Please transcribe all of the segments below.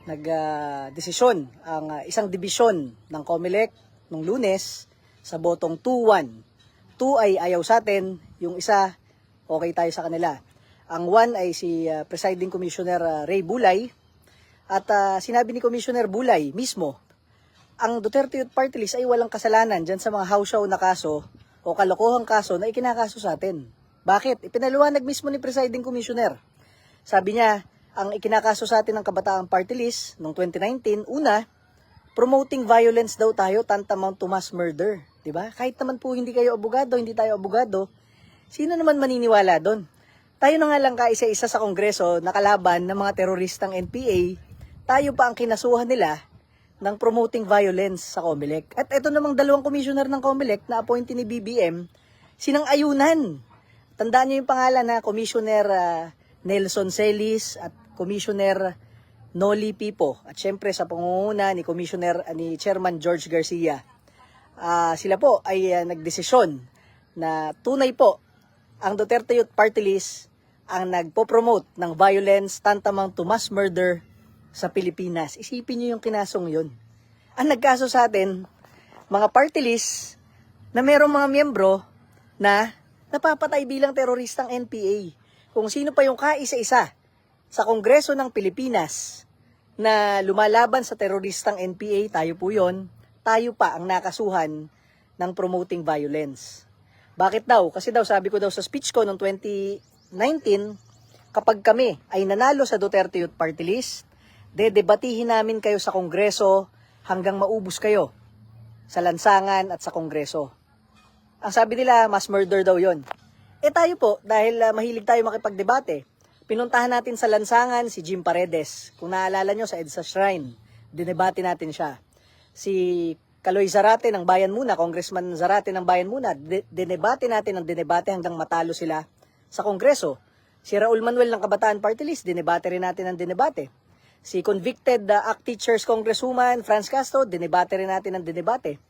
nag-desisyon ang isang dibisyon ng COMELEC nung Lunes sa botong 2-1. 2 ay ayaw sa atin, yung isa okay tayo sa kanila. Ang 1 ay si Presiding Commissioner Ray Bulay, at sinabi ni Commissioner Bulay mismo, ang Duterte Youth Party List ay walang kasalanan dyan sa mga house show na kaso o kalokohang kaso na ikinakaso sa atin. Bakit? Ipinaliwanag mismo ni Presiding Commissioner. Sabi niya, ang ikinakaso sa atin ng Kabataan Party List noong 2019, una, promoting violence daw tayo tantamount to mass murder. Diba? Kahit naman po hindi kayo abogado, hindi tayo abogado, sino naman maniniwala doon? Tayo na nga lang kaisa-isa sa Kongreso nakalaban ng mga teroristang NPA, tayo pa ang kinasuhan nila ng promoting violence sa COMELEC. At ito namang dalawang commissioner ng COMELEC na appointee ni BBM, sinang-ayunan. Tandaan niyo yung pangalan na Commissioner Nelson Celis at Commissioner Noli Pipo. At syempre sa pangunguna ni ni Chairman George Garcia. Sila po ay nagdesisyon na tunay po ang Duterte Youth Party List ang nagpo-promote ng violence tantamount to mass murder sa Pilipinas. Isipin niyo yung kinasong yun. Ang nagkaso sa atin, mga party list na merong mga miyembro na napapatay bilang teroristang NPA. Kung sino pa yung kaisa-isa sa Kongreso ng Pilipinas na lumalaban sa teroristang NPA, tayo po yun, tayo pa ang nakasuhan ng promoting violence. Bakit daw? Kasi daw, sabi ko daw sa speech ko noong 2019, kapag kami ay nanalo sa Duterte Youth Party List, dedebatihin namin kayo sa Kongreso hanggang maubos kayo sa lansangan at sa Kongreso. Ang sabi nila, mass murder daw yon. Tayo po, dahil mahilig tayo makipagdebate, pinuntahan natin sa lansangan si Jim Paredes. Kung naalala nyo sa EDSA Shrine, dinebate natin siya. Si Kaloy Zarate ng Bayan Muna, Congressman Zarate ng Bayan Muna, dinebate natin ang dinebate hanggang matalo sila sa Kongreso. Si Raul Manuel ng Kabataan Party List, dinebate rin natin ang dinebate. Si convicted ACT Teachers Congresswoman Franz Castro, dinebate rin natin ang dinebate.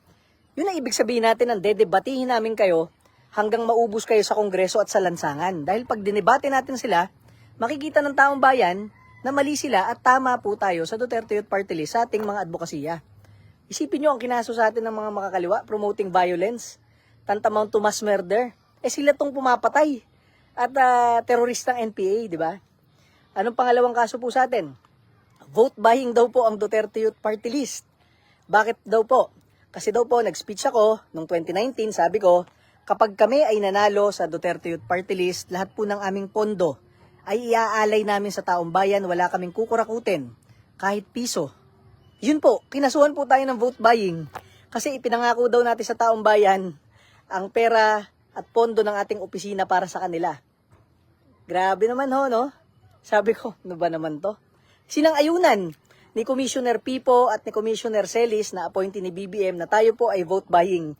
Yun ang ibig sabihin natin, ang dedebatihin namin kayo hanggang maubos kayo sa Kongreso at sa lansangan. Dahil pag dinebate natin sila, makikita ng taong bayan na mali sila at tama po tayo sa Duterte Youth Party List sa ating mga advokasya. Isipin nyo ang kinaso sa atin ng mga makakaliwa, promoting violence, tantamount to mass murder. Sila tong pumapatay at teroristang NPA, di ba? Anong pangalawang kaso po sa atin? Vote buying daw po ang Duterte Youth Party List. Bakit daw po? Kasi daw po, nag-speech ako noong 2019, sabi ko, kapag kami ay nanalo sa Duterte Youth Party List, lahat po ng aming pondo ay iaalay namin sa taong bayan, wala kaming kukurakutin, kahit piso. Yun po, kinasuhan po tayo ng vote buying. Kasi ipinangako daw natin sa taong bayan ang pera at pondo ng ating opisina para sa kanila. Grabe naman ho, no? Sabi ko, ano ba naman to? Sinang-ayunan ni Commissioner Pipo at ni Commissioner Celis na appointee ni BBM na tayo po ay vote buying.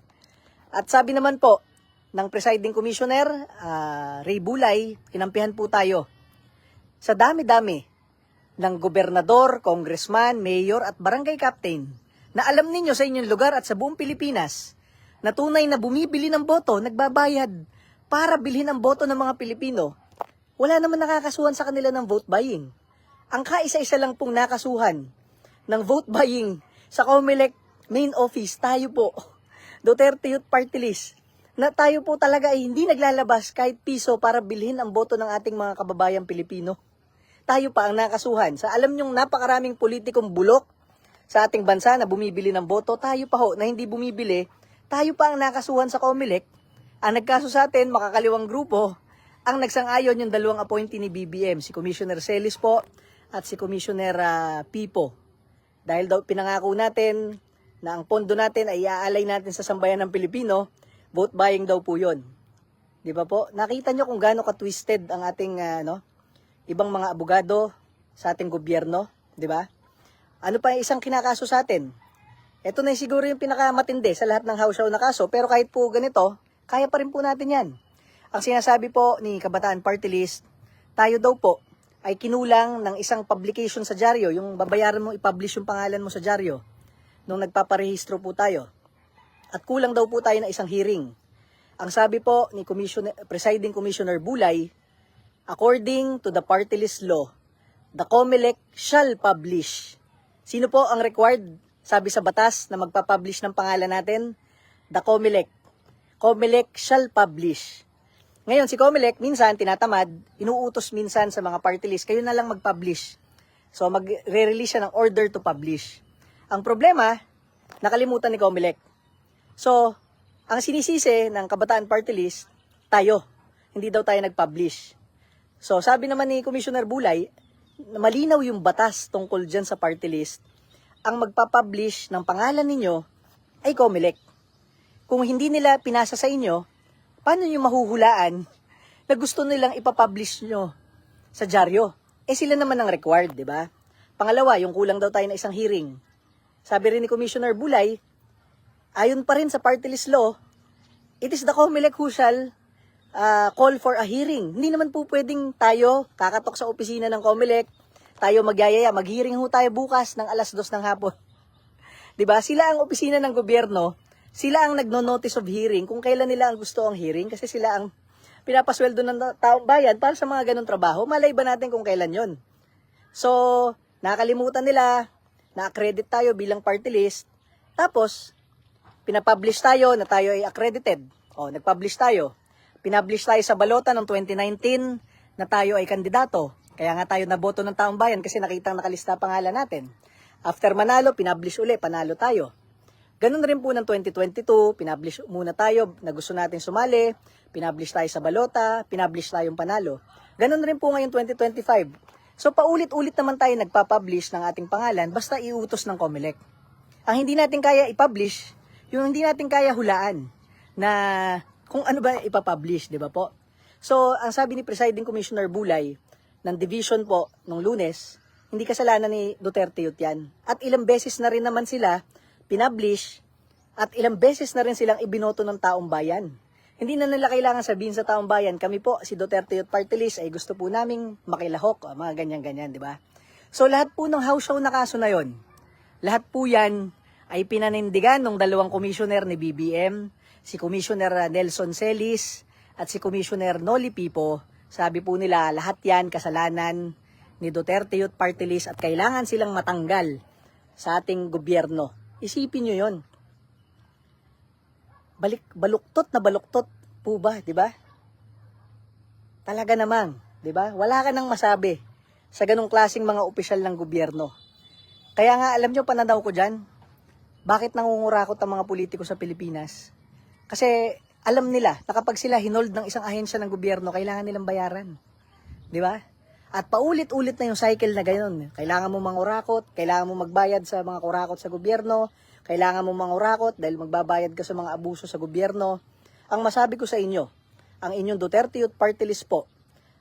At sabi naman po ng Presiding Commissioner Ray Bulay, kinampihan po tayo. Sa dami-dami ng gobernador, congressman, mayor at barangay captain na alam ninyo sa inyong lugar at sa buong Pilipinas na tunay na bumibili ng boto, nagbabayad para bilhin ang boto ng mga Pilipino, wala naman nakakasuhan sa kanila ng vote buying. Ang kaisa-isa lang pong nakasuhan ng vote buying sa COMELEC main office, tayo po, Duterte Youth Party List, na tayo po talaga ay hindi naglalabas kahit piso para bilhin ang boto ng ating mga kababayang Pilipino. Tayo pa ang nakasuhan. Sa alam nyong napakaraming politikong bulok sa ating bansa na bumibili ng boto, tayo pa ho na hindi bumibili, tayo pa ang nakasuhan sa COMELEC. Ang nagkaso sa atin, makakaliwang grupo, ang nagsang-ayon yung dalawang appointee ni BBM, si Commissioner Celis po at si Commissioner Pipo. Dahil daw pinangako natin na ang pondo natin ay iaalay natin sa sambayan ng Pilipino, vote buying daw po yun. Di ba po? Nakita nyo kung gaano ka-twisted ang ating ibang mga abogado sa ating gobyerno, di ba? Ano pa isang kinakaso sa atin? Ito na siguro yung pinakamatindi sa lahat ng house show na kaso, pero kahit po ganito, kaya pa rin po natin yan. Ang sinasabi po ni Kabataan Party List, tayo daw po ay kinulang ng isang publication sa dyaryo, yung babayaran mo i-publish yung pangalan mo sa dyaryo, nung nagpaparehistro po tayo. At kulang daw po tayo ng isang hearing. Ang sabi po ni Presiding Commissioner Bulay, according to the party list law, the COMELEC shall publish Sino po ang required, sabi sa batas, na magpapublish ng pangalan natin? The COMELEC. COMELEC shall publish. Ngayon, si COMELEC, minsan, tinatamad, inuutos minsan sa mga party list, kayo na lang mag-publish. So, magre-release siya ng order to publish. Ang problema, nakalimutan ni COMELEC. So, ang sinisisi ng Kabataan Party List, tayo. Hindi daw tayo nag-publish. So, sabi naman ni Commissioner Bulay, malinaw yung batas tungkol dyan sa party list. Ang magpapublish ng pangalan ninyo ay COMELEC. Kung hindi nila pinasa sa inyo, paano nyo mahuhulaan na gusto nilang ipapublish nyo sa dyaryo? Sila naman ang required, di ba? Pangalawa, yung kulang daw tayo na isang hearing. Sabi rin ni Commissioner Bulay, ayon pa rin sa party list law, it is the COMELEC who shall call for a hearing. Hindi naman po pwedeng tayo kakatok sa opisina ng COMELEC, tayo magyayaya, mag-hearing ho tayo bukas ng 2:00 ng hapon. 'Di ba? Sila ang opisina ng gobyerno, sila ang nagno-notice of hearing kung kailan nila ang gusto ang hearing kasi sila ang pinapasweldo ng taong bayan para sa mga ganong trabaho. Malay ba natin kung kailan 'yon? So, nakalimutan nila, na-accredit tayo bilang party list. Tapos pinapublish tayo na tayo ay accredited. O, nagpublish tayo. Pinablish tayo sa balota noong 2019 na tayo ay kandidato. Kaya nga tayo naboto ng taong bayan kasi nakitang nakalista pangalan natin. After manalo, pinablish uli, panalo tayo. Ganun rin po ng 2022, pinablish muna tayo na gusto natin sumali, pinablish tayo sa balota, pinablish tayong panalo. Ganun rin po ngayon 2025. So paulit-ulit naman tayo nagpapublish ng ating pangalan basta iutos ng COMELEC. Ang hindi natin kaya i-publish, yung hindi natin kaya hulaan na kung ano ba ipapublish, di ba po? So, ang sabi ni Presiding Commissioner Bulay ng division po nung Lunes, hindi kasalanan ni Duterte yan. At ilang beses na rin naman sila pinablish at ilang beses na rin silang ibinoto ng taong bayan. Hindi na nila kailangan sabihin sa taong bayan, kami po, si Duterte Youth Party List, ay gusto po naming makilahok, mga ganyan-ganyan, di ba? So, lahat po ng house show na kaso na yon, lahat po yan ay pinanindigan ng dalawang commissioner ni BBM, si Commissioner Nelson Celis at si Commissioner Noli Pipo. Sabi po nila, lahat yan kasalanan ni Duterte Youth Party List at kailangan silang matanggal sa ating gobyerno. Isipin nyo yon. Baluktot na baluktot po ba, di ba? Talaga namang, di ba? Wala ka nang masabi sa ganong klaseng mga opisyal ng gobyerno. Kaya nga, alam nyo, pananaw ko dyan, bakit nangungurakot ang mga politiko sa Pilipinas? Kasi alam nila na kapag sila hinold ng isang ahensya ng gobyerno, kailangan nilang bayaran. Di ba? At paulit-ulit na yung cycle na gano'n. Kailangan mo mangurakot, kailangan mo magbayad sa mga kurakot sa gobyerno, kailangan mo mangurakot dahil magbabayad ka sa mga abuso sa gobyerno. Ang masabi ko sa inyo, ang inyong Duterte Youth Party List po,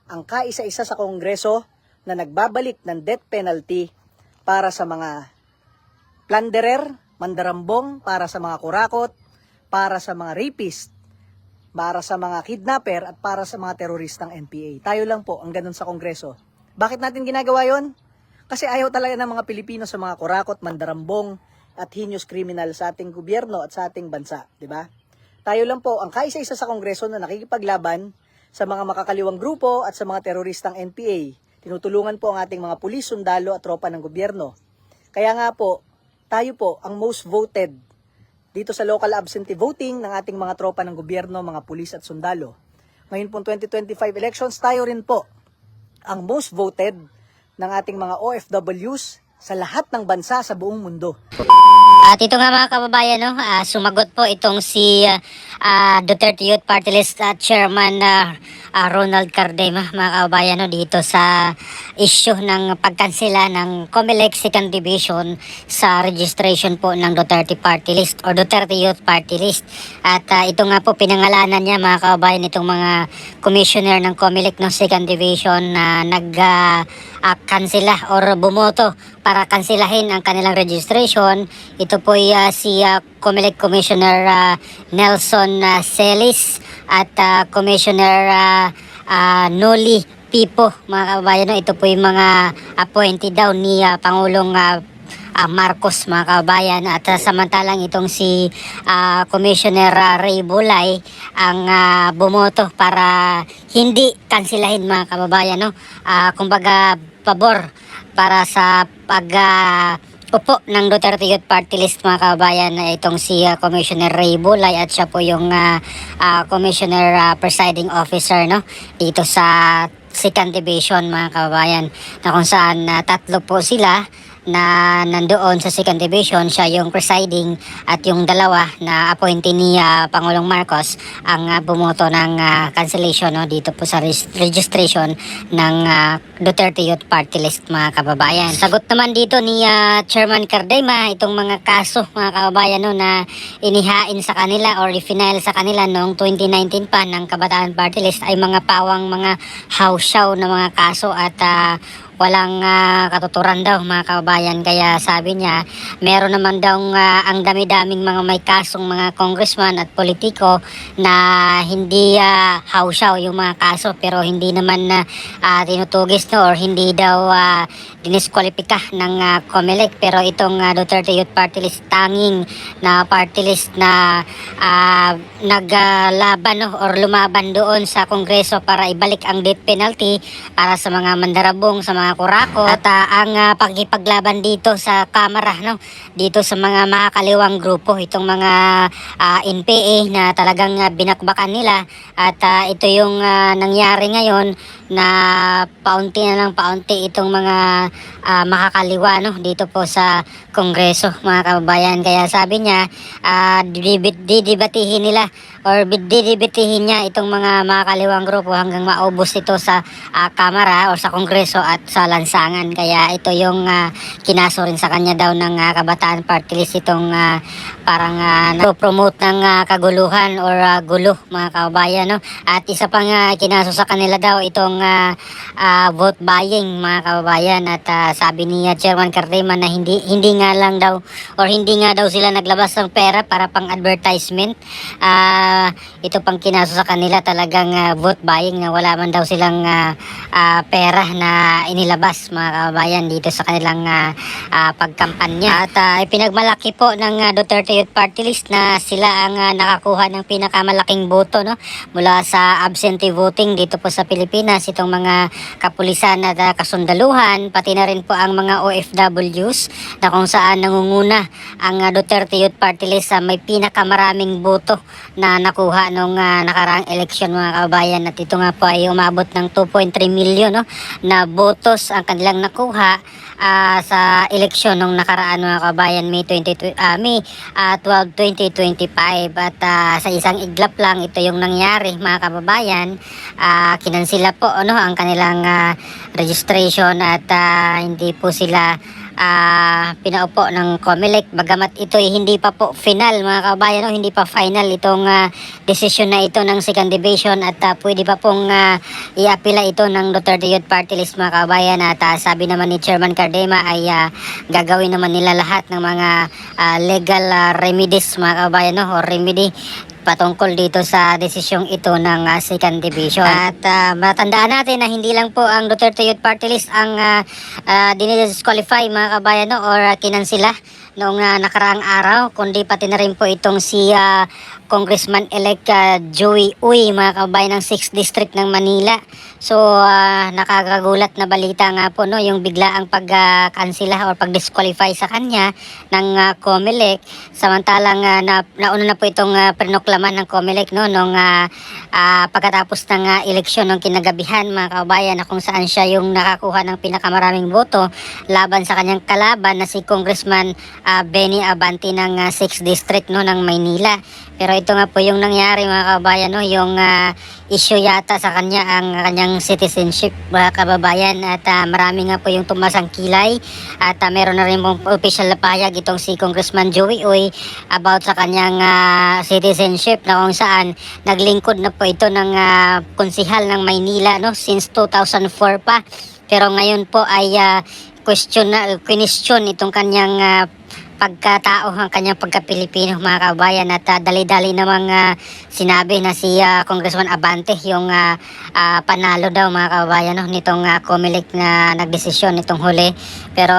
ang kaisa-isa sa Kongreso na nagbabalik ng death penalty para sa mga plunderer, mandarambong, para sa mga kurakot, para sa mga rapist, para sa mga kidnapper, at para sa mga teroristang NPA. Tayo lang po ang ganun sa Kongreso. Bakit natin ginagawa yon? Kasi ayaw talaga ng mga Pilipino sa mga kurakot, mandarambong, at heinous criminal sa ating gobyerno at sa ating bansa. Diba? Tayo lang po ang kaisa-isa sa Kongreso na nakikipaglaban sa mga makakaliwang grupo at sa mga teroristang NPA. Tinutulungan po ang ating mga pulis, sundalo at tropa ng gobyerno. Kaya nga po, tayo po ang most voted dito sa local absentee voting ng ating mga tropa ng gobyerno, mga pulis at sundalo. Ngayon pong 2025 elections, tayo rin po ang most voted ng ating mga OFWs sa lahat ng bansa sa buong mundo. At ito nga mga kababayan, no, sumagot po itong si Duterte Youth Party List Chairman Ronald Cardema, mga kababayan, no, dito sa issue ng pagkansela ng COMELEC Second Division sa registration po ng Duterte Party List o Duterte Youth Party List. At ito nga po pinangalanan niya, mga kababayan, itong mga commissioner ng COMELEC no, Second Division na kansela or bumoto para kansilahin ang kanilang registration. Ito po ay si COMELEC Commissioner Nelson Celis at Commissioner Noli Pipo, mga kababayan. No? Ito po yung mga appointee daw ni Pangulong Marcos, mga kababayan. At samantalang itong si Commissioner Ray Bulay ang bumoto para hindi kansilahin, mga kababayan. No? Kumbaga pabor para sa upo ng Duterte Youth Party List mga kababayan na itong si Commissioner Ray Bulay at siya po yung Commissioner Presiding Officer no dito sa Second Division mga kababayan na kung saan tatlo po sila na nandoon sa Second Division, siya yung presiding at yung dalawa na appointee ni Pangulong Marcos ang bumoto ng cancellation no, dito po sa registration ng Duterte Youth Party List mga kababayan. Sagot naman dito ni Chairman Cardema itong mga kaso mga kababayan no, na inihain sa kanila or i-final sa kanila noong 2019 pa ng Kabataan Party List ay mga pawang mga hausyaw na mga kaso at walang katuturan daw mga kababayan. Kaya sabi niya meron naman daw ang dami-daming mga may kasong mga congressman at politiko na hindi hausyaw yung mga kaso pero hindi naman tinutugis no, or hindi daw diniskwalipika ng COMELEC. Pero itong Duterte Youth Party List tanging na party list na naglaban no, or lumaban doon sa Kongreso para ibalik ang death penalty para sa mga mandarabong, sa mga kurako at ang pagkipaglaban dito sa Kamara no, dito sa mga makakaliwang grupo, itong mga NPA na talagang binakbakan nila at ito yung nangyari ngayon na paunti na ng paunti itong mga makakaliwa no, dito po sa Kongreso mga kababayan. Kaya sabi niya didibatihin nila or didibatihin niya itong mga makakaliwang grupo hanggang maubos ito sa Kamara o sa Kongreso at sa lansangan. Kaya ito yung kinaso rin sa kanya daw ng Kabataan Party List itong parang promote ng kaguluhan or gulo mga kababayan no. At isa pang kinaso sa kanila daw itong vote buying mga kababayan at sabi ni Chairman Cardema na hindi nga lang daw or hindi nga daw sila naglabas ng pera para pang advertisement. Ito pang kinaso sa kanila talagang vote buying na wala man daw silang pera na inilabas mga kababayan dito sa kanilang pagkampanya. At ipinagmalaki po ng Duterte Youth Party List na sila ang nakakuha ng pinakamalaking boto no, mula sa absentee voting dito po sa Pilipinas. Itong mga kapulisan at kasundaluhan pati na rin po ang mga OFWs na kung saan nangunguna ang Duterte Youth Party List sa may pinakamaraming boto na nakuha nung nakaraang eleksyon mga kababayan. At ito nga po ay umabot ng 2.3 million no, na botos ang kanilang nakuha sa eleksyon nung nakaraan mga kababayan May 12, 2025 at sa isang iglap lang ito yung nangyari mga kababayan. Kinansila po ano ang kanilang registration at hindi po sila pinaupo ng COMELEC bagamat ito ay hindi pa po final mga kababayan no, hindi pa final itong desisyon na ito ng Second Division at pwede pa pong iapila ito ng Duterte Youth Party List mga kababayan. At sabi naman ni Chairman Cardema ay gagawin naman nila lahat ng mga legal remedies mga kababayan no, or remedy patungkol dito sa desisyong ito ng Second Division. At matandaan natin na hindi lang po ang Duterte Youth Party List ang dinidisqualify mga kabayan no, or kinansila noong nakaraang araw, kundi pati na rin po itong si Congressman-elect Joey Uy mga kababayan ng 6th District ng Manila. So nakakagulat na balita nga po no, yung biglaang pagkansila or pag-disqualify sa kanya ng COMELEC samantalang nauna na po itong prinoklaman ng COMELEC no, nung pagkatapos ng eleksyon ng kinagabihan mga kababayan na kung saan siya yung nakakuha ng pinakamaraming boto laban sa kanyang kalaban na si Congressman Benny Abante ng 6th District no, ng Maynila. Pero ito nga po yung nangyari mga kababayan no, yung issue yata sa kanya ang kanyang citizenship mga kababayan at marami nga po yung tumasang kilay at meron na rin pong official na payag itong si Congressman Joey Uy about sa kanyang citizenship na kung saan naglingkod na po ito ng konsihal ng Maynila no, since 2004 pa. Pero ngayon po ay question itong kanyang pagkatao, ang kanyang pagka-Pilipino mga kababayan at dali-dali namang sinabi na si Congressman Abante yung panalo daw mga kababayan no, nitong COMELEC na nagdesisyon nitong huli. Pero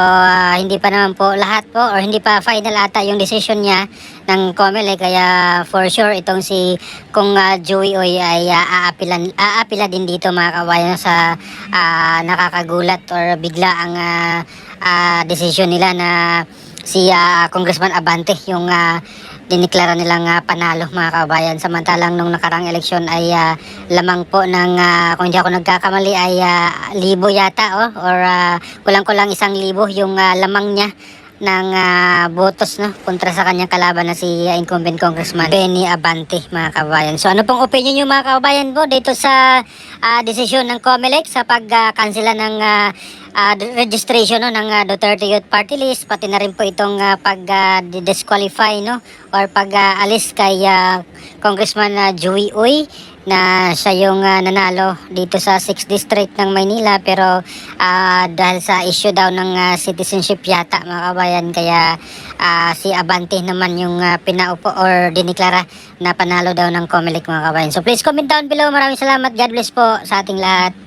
hindi pa naman po lahat po or hindi pa final ata yung decision niya ng COMELEC kaya for sure itong si kung Joey Uy ay aapila din dito mga kababayan no, sa nakakagulat or bigla ang decision nila na si Congressman Abante yung diniklara nilang panalo, mga kababayan. Samantalang nung nakarang eleksyon ay lamang po ng kung hindi ako nagkakamali ay 1,000 yata or kulang-kulang 1,000 yung lamang niya ng botos, no, kontra sa kanyang kalaban na si incumbent Congressman Benny Abante, mga kababayan. So ano pong opinion niyo, mga kababayan po, dito sa desisyon ng COMELEC sa pagkansela ng registration, no, ng Duterte Youth Party List, pati na rin po itong pag-disqualify, no, or pag-alis kay Congressman Joey Uy, na siya yung nanalo dito sa 6th District ng Maynila, pero dahil sa issue daw ng citizenship yata, mga kabayan, kaya si Abante naman yung pinaupo or diniklara na panalo daw ng COMELEC, mga kabayan. So please comment down below. Maraming salamat. God bless po sa ating lahat.